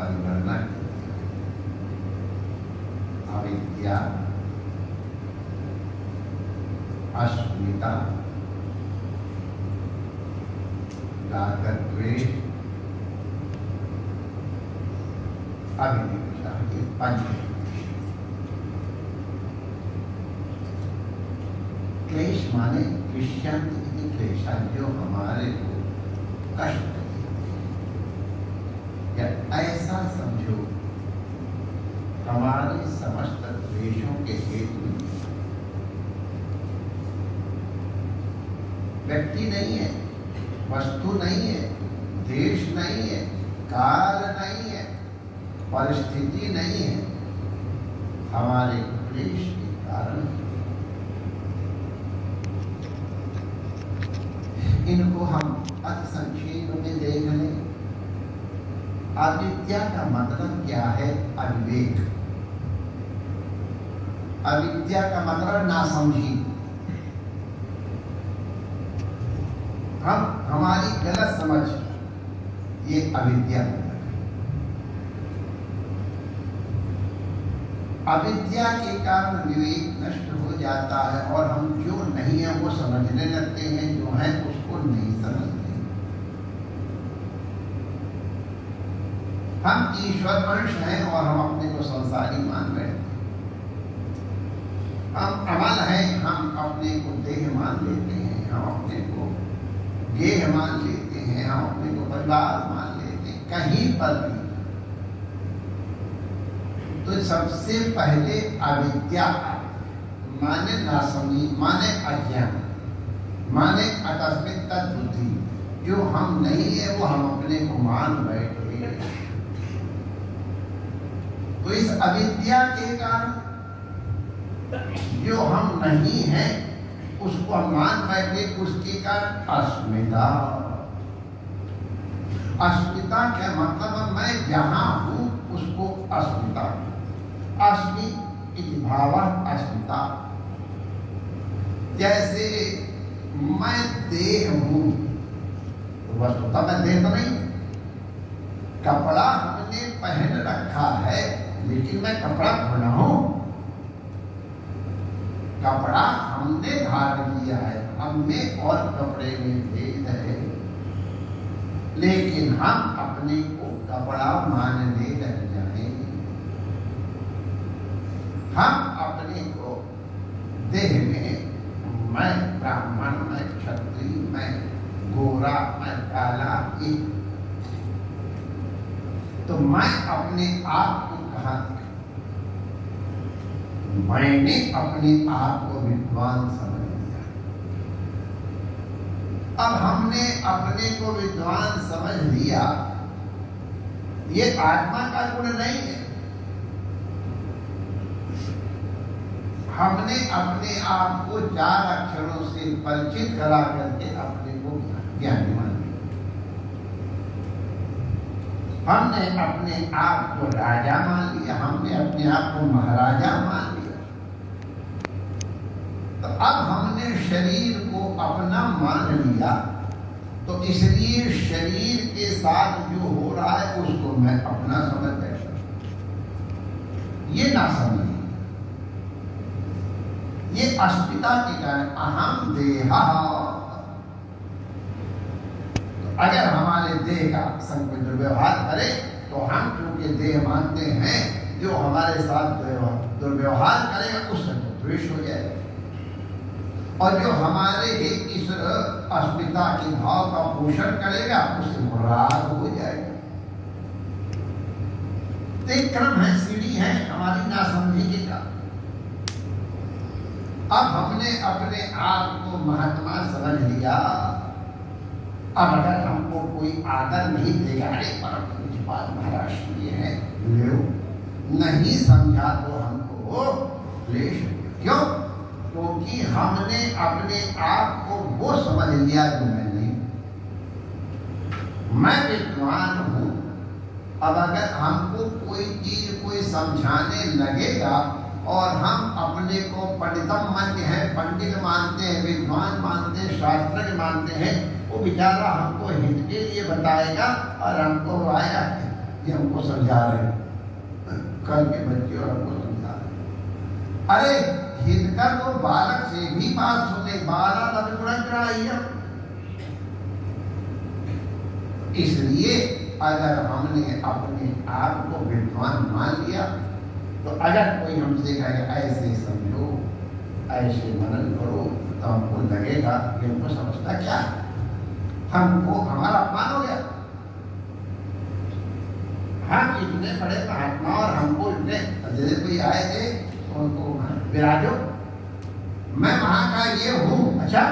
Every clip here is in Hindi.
परिवर्णन अविद्या, अस्मिता, राग द्वेष, अभिनिवेशा, ये पंच क्लेश माने क्लिश्यंत क्लेशा, जो हमारे को कष्ट या ऐसा समझो हमारे समस्त द्वेषों के हेतु व्यक्ति नहीं है, वस्तु नहीं है, देश नहीं है, काल नहीं है, परिस्थिति नहीं है, हमारे क्लेश के कारण। इनको हम अति संक्षेप में देख लें। अविद्या का मतलब क्या है? अविवेक। अविद्या का मतलब नासमझी। हमारी गलत समझ, ये अविद्या। अविद्या के कारण विवेक नष्ट हो जाता है और हम जो नहीं है वो समझने लगते हैं, जो है उसको नहीं समझते। हम ईश्वर वंश हैं और हम अपने को संसारी मान रहे हैं। हम अमल हैं, हम अपने को देह मान लेते हैं, हम अपने को गेह मान लेते हैं, हम अपने को परिवार मान लेते हैं, कहीं पर भी। तो सबसे पहले अविद्या माने नासमझी, माने अज्ञान, माने आकस्मिक बुद्धि। जो हम नहीं है वो हम अपने को मान बैठे। तो इस अविद्या के कारण जो हम नहीं है उसको हम मान बैठे, उसके कारण अस्मिता। अस्मिता क्या मतलब? मैं जहां हूं उसको अस्मिता। अस्मि इति भावः अस्मिता। जैसे मैं देह हूं, तो वस्तुतः मैं देह तो नहीं। कपड़ा हमने पहन रखा है, लेकिन मैं कपड़ा थोड़ा हूं। कपड़ा हमने धारण किया है, हम में और कपड़े में भेद है, लेकिन हम अपने को कपड़ा मानने लग जाए। हम अपने को देह में मैं ब्राह्मण, मैं क्षत्रिय, मैं गोरा, मैं काला, तो मैं अपने आप को कहा, मैंने अपने आप को विद्वान समझ लिया। अब हमने अपने को विद्वान समझ लिया, ये आत्मा का गुण नहीं है। हमने अपने आप को 4 अक्षरों से परिचित करा करके अपने को ज्ञानी मान लिया। हमने अपने आप को राजा मान लिया, हमने अपने आप को महाराजा मान लिया। तो अब हमने शरीर को अपना मान लिया, तो इसलिए शरीर के साथ जो हो रहा है उसको मैं अपना समझ बैठा। ये ना समझिए, ये अस्मिता के कारण अहम देहा। तो अगर हमारे देह का संग कोई दुर्व्यवहार करे तो हम चूंकि देह मानते हैं, जो हमारे साथ दुर्व्यवहार करेगा उससे तो द्वेष हो जाएगा, और जो हमारे इस अस्मिता के भाव का पोषण करेगा उससे राग हो जाएगा। तो एक क्रम है, सीढ़ी है हमारी नासमझी के का। अब हमने अपने आप को महात्मा समझ लिया। अब अगर हमको कोई आदर नहीं देगा, अरे परम पूज्य बात महाराज ये है, लो नहीं समझा तो हमको क्लेश। क्यों? क्योंकि हमने अपने आप को वो समझ लिया जो मैं नहीं। मैं विद्वान हूं। अब अगर हमको कोई चीज कोई समझाने लगेगा और हम अपने को पंडितम मानते हैं, पंडित मानते हैं, विद्वान मानते हैं, शास्त्रज्ञ मानते हैं, वो बेचारा हमको हित के लिए बताएगा और हमको आया ये हमको समझा रहे हैं, कल के बच्चे और हमको समझा रहे हैं। अरे हित का तो बालक से भी बात सुने, बाला तब गुण। इसलिए अगर हमने अपने आप को विद्वान मान लिया तो अगर कोई हमसे कहे ऐसे समझो, ऐसे मनन करो, तो हमको लगेगा कि हमको समझता क्या है, हमको हमारा अपमान हो गया। हम इतने बड़े महात्मा और हमको इतने, जैसे कोई आए थे उनको विराजो, मैं वहां का ये हूँ, अच्छा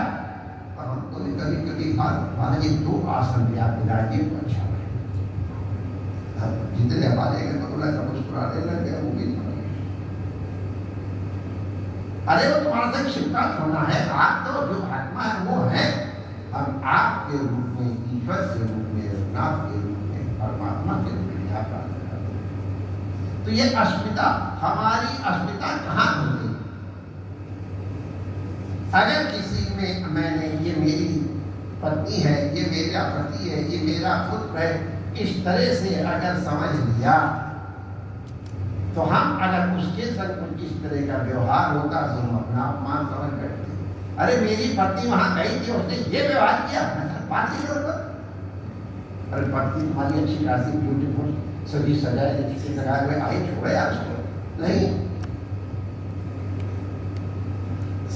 तो हमको भी कभी कभी महाराज दो आसन पे आप विराजिए तो अच्छा है। जितने हमारे गए तो बोला सब मुस्कुराने लग गया, वो भी अरे वो तुम्हारा से शिवकात होना है, आप तो जो आत्मा है वो है, हम आपके रूप में, ईश्वर के रूप में, रघुनाथ के रूप में, परमात्मा के रूप में यहाँ प्राप्त कर। तो ये अस्मिता, हमारी अस्मिता कहाँ होती? अगर किसी में मैंने ये मेरी पत्नी है, ये मेरा पति है, ये मेरा पुत्र है, इस तरह से अगर समझ लिया तो हम अगर उसके संग कुछ इस तरह का व्यवहार होता तो हम अपना अपमान समझ बैठते। अरे मेरी पत्नी वहां गई थी, उसने ये व्यवहार किया, बात ही करो। अरे पत्नी तुम्हारी अच्छी खासी ब्यूटीफुल सभी सजाए जिसके सजाए हुए आई, छोड़े यार उसको नहीं।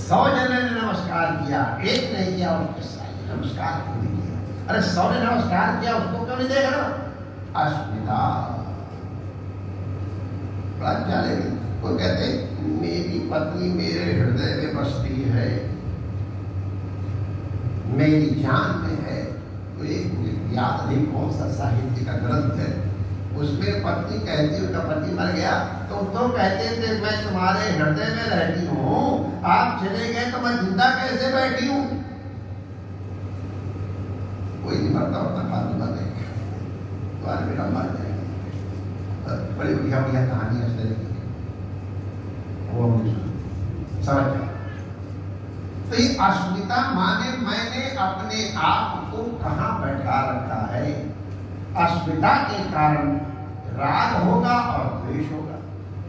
100 जने ने नमस्कार किया, एक नहीं किया, उसके नमस्कार क्यों नहीं किया? अरे 100 ने नमस्कार किया, उसको क्यों नहीं देख रहा? अस्मिता चलेगी। वो कहते मेरी पत्नी मेरे हृदय में बसती है, मेरी जान में है। तो एक याद नहीं कौन सा साहित्य का ग्रंथ है, उसमें पत्नी कहती, उसका पति मर गया तो कहते थे मैं तुम्हारे हृदय में रहती हूँ, आप चले गए तो मैं जिंदा कैसे बैठी हूँ? कोई नहीं मरता होता, फालतू मर गए, तुम्हारे बेटा मर जाएगा। बड़ी बढ़िया बढ़िया कहानी है वो समझ जाए। तो ये अस्मिता माने मैंने अपने आप को कहाँ बैठा रखा है। अस्मिता के कारण राग होगा और द्वेष होगा।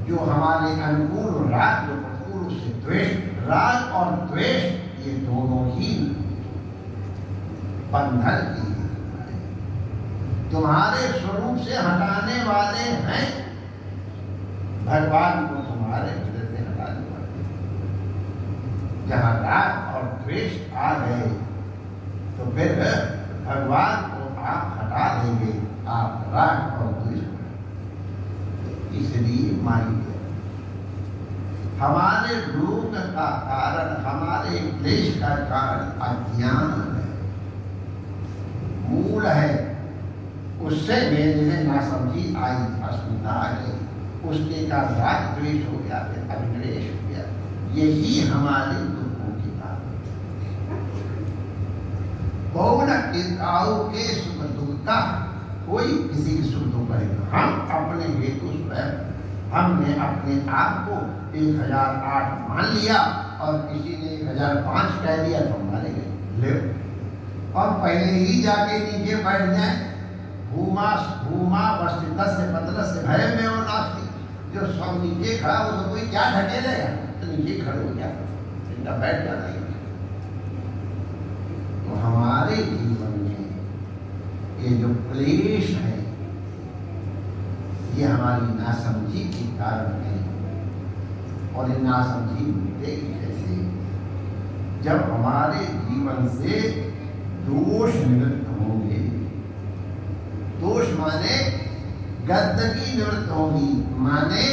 जो हमारे अनुकूल राग, जो प्रतिकूल उससे द्वेष। राग और द्वेष ये दोनों ही बंधन की, तुम्हारे स्वरूप से हटाने वाले हैं, भगवान को तुम्हारे हृदय से हटाने वाले। जहाँ राग और द्वेष आ गए तो फिर भगवान को आप हटा देंगे, आप राग और द्वेष। इसलिए मानिए हमारे रोग का कारण, हमारे क्लेश का कारण अज्ञान है, मूल है। उससे मेरे में नासमझी आई, अस्मिता आ गई, उसके का राग द्वेष हो गया, फिर अभिनिवेश हो गया। यही हमारे दुखों की कारण। बहुना के सुख दुख का कोई किसी की सुख दुख करेगा, हम अपने हेतु स्वयं, हमने अपने आप को 1008 मान लिया और किसी ने 1005 कह दिया तो हमारे गए ले, और पहले ही जाके नीचे बैठ जाए। भूमा वस्तित से बदल से भय में और नास्ती, जो सब नीचे खड़ा हो तो कोई क्या ढकेलेगा, तो नीचे खड़े हो जाता, इनका बैठ जाता है। तो हमारे जीवन में ये जो क्लेश है ये हमारी नासमझी के कारण है, और ये नासमझी मिटेगी कैसे? जब हमारे जीवन से दोष निवृत्त होंगे। दोष माने गंदगी निवृत्त होगी, माने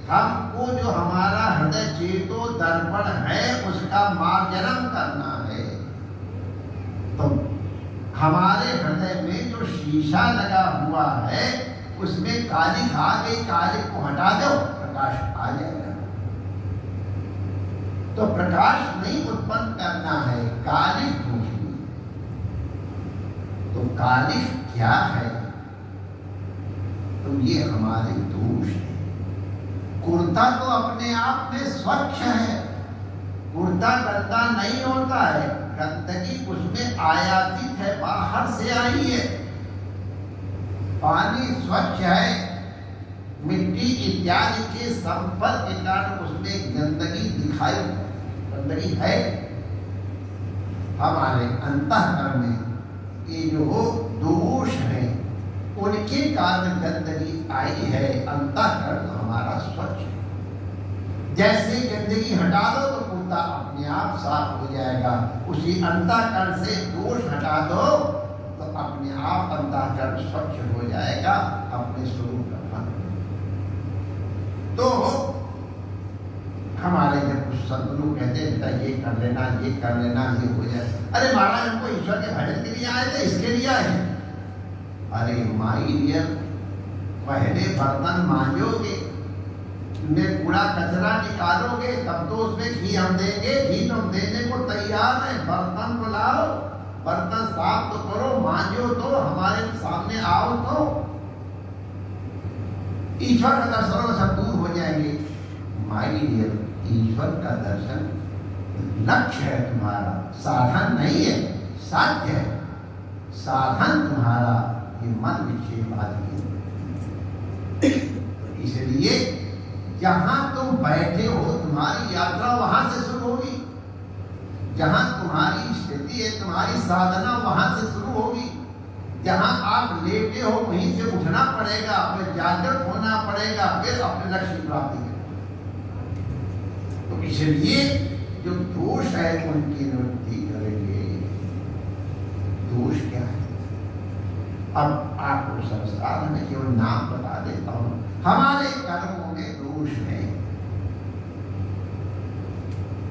हमको जो हमारा हृदय चेतो दर्पण है उसका मार्जन करना है। तो हमारे हृदय में जो शीशा लगा हुआ है उसमें काली आ गई, काली को हटा दो, प्रकाश आ जाएगा। तो प्रकाश नहीं उत्पन्न करना है, काली दोष नहीं। तो काली क्या है? तो ये हमारे दोष है। कुर्ता तो अपने आप में स्वच्छ है, कुर्ता गंदा नहीं होता है, गंदगी उसमें आयातित है, बाहर से आई है। पानी स्वच्छ है, मिट्टी इत्यादि के संपर्क के कारण उसमें गंदगी गंदगी है। हमारे अंतःकरण में ये जो दोष है उनके कारण गंदगी आई है। अंतःकरण हमारा स्वच्छ है। जैसे गंदगी हटा दो तो कुर्ता अपने आप साफ हो जाएगा, उसी अंतःकरण से दोष हटा दो तो अपने आप अंतःकरण स्वच्छ हो जाएगा, अपने स्वरूप का भान। तो हमारे जब कुछ संत लोग कहते हैं ये कर लेना, ये कर लेना, ये हो जाए। अरे महाराज हमको ईश्वर के भजन के लिए आए थे, इसके लिए आए हैं। अरे माई डियर, पहले बर्तन मांजोगे, में कूड़ा कचरा निकालोगे, तब तो उसमें घी हम देंगे। घी तो हम देने को तैयार है, बर्तन को लाओ, बर्तन साफ तो करो, मांजो तो, हमारे सामने आओ तो ईश्वर का दर्शन सब दूर हो जाएंगे। माई डियर, ईश्वर का दर्शन लक्ष्य है तुम्हारा, साधन नहीं है, साध्य है। साधन तुम्हारा ये मन विक्षेप आदि है। इसलिए जहां तुम बैठे हो तुम्हारी यात्रा वहां से शुरू होगी, जहां तुम्हारी स्थिति है, तुम्हारी साधना वहां से शुरू होगी। जहां आप लेटे हो वहीं से उठना पड़ेगा, फिर जागृत होना पड़ेगा, फिर अपने लक्ष्य की प्राप्ति करना। तो इसलिए जो दोष है उनकी निवृत्ति करेंगे। दोष क्या है? अब आपको संस्कार में केवल नाम बता देता हूं। हमारे कर्मों में दोष है।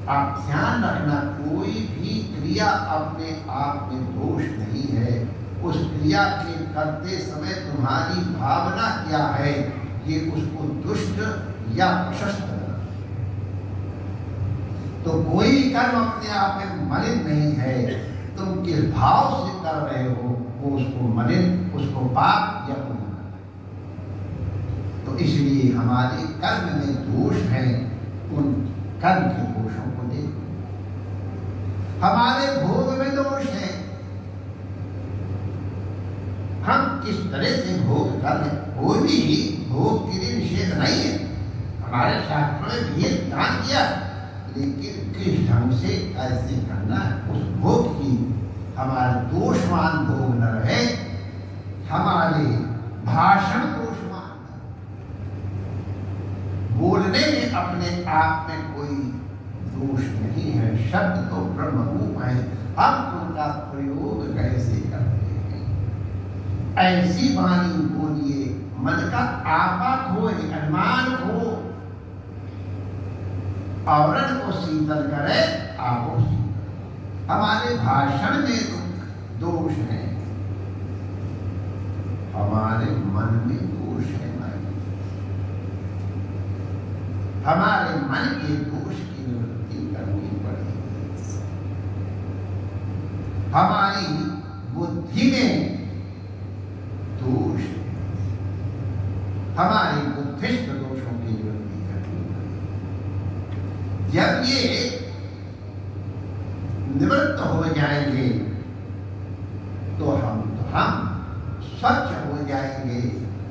आप ध्यान रखना, कोई भी क्रिया अपने आप में दोष नहीं है। उस क्रिया के करते समय तुम्हारी भावना क्या है, ये उसको दुष्ट या प्रशस्त है। तो कोई कर्म अपने आप में मलिन नहीं है। तुम किस भाव से कर रहे हो वो उसको मलिन, उसको पाप या पुण्य। तो इसलिए हमारे कर्म में दोष है, उन कर्म के दोषों को देखो। हमारे भोग में दोष है, हम किस तरह से भोग कर रहे हैं। कोई भी भोग के लिए निषेध नहीं है, हमारे शास्त्रों में भी ध्यान किया, लेकिन किस ढंग से कैसे करना है उस भोग की। हमारे दोषवान भोग न रहे, हमारे भाषण दोषवान, बोलने में अपने आप में कोई दोष नहीं है। शब्द तो ब्रह्म रूप है, हम उनका प्रयोग कैसे करते हैं। ऐसी वाणी बोलिए, मन का आपा खोए, अभिमान खो, आवरण को शीतल करे, आपो शीतल। हमारे भाषण में दोष है, हमारे मन में दोष है। हमारे मन के दोष की निवृत्ति करनी पड़ेगी। हमारी बुद्धि में दोष है, हमारी बुद्धिष्ट दोषों की निवृत्ति करनी पड़ेगी। जब ये निवृत्त हो जाएंगे तो हम स्वच्छ हो जाएंगे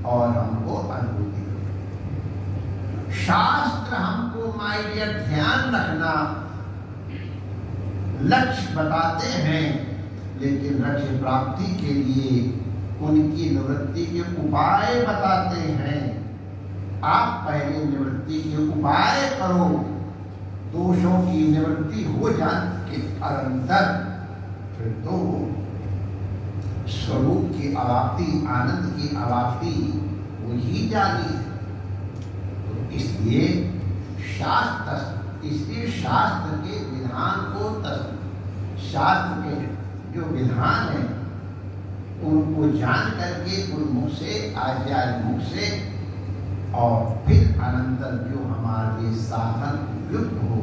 और हमको अनुभूति होगी। शास्त्र हमको माय डियर ध्यान रखना लक्ष्य बताते हैं, लेकिन लक्ष्य प्राप्ति के लिए उनकी निवृत्ति के उपाय बताते हैं। आप पहले निवृत्ति के उपाय करो, दोषों की निवृत्ति हो जाने के अनंतर फिर तो स्वरूप की अवाप्ति, आनंद की अवाप्ति वही जानी है। तो इसलिए शास्त्र के विधान को, शास्त्र के जो विधान है उनको जान करके गुरुमुख से, आचार्य मुख से, और फिर अनंतर जो हमारे साधन उपयुक्त हो,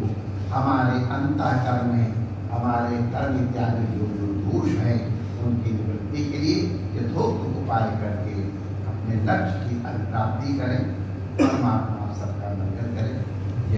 हमारे अंतःकरण में हमारे कर्म इत्यादि जो दोष है उनकी निवृत्ति के लिए यथोक्त उपाय करके अपने लक्ष्य की प्राप्ति करें। परमात्मा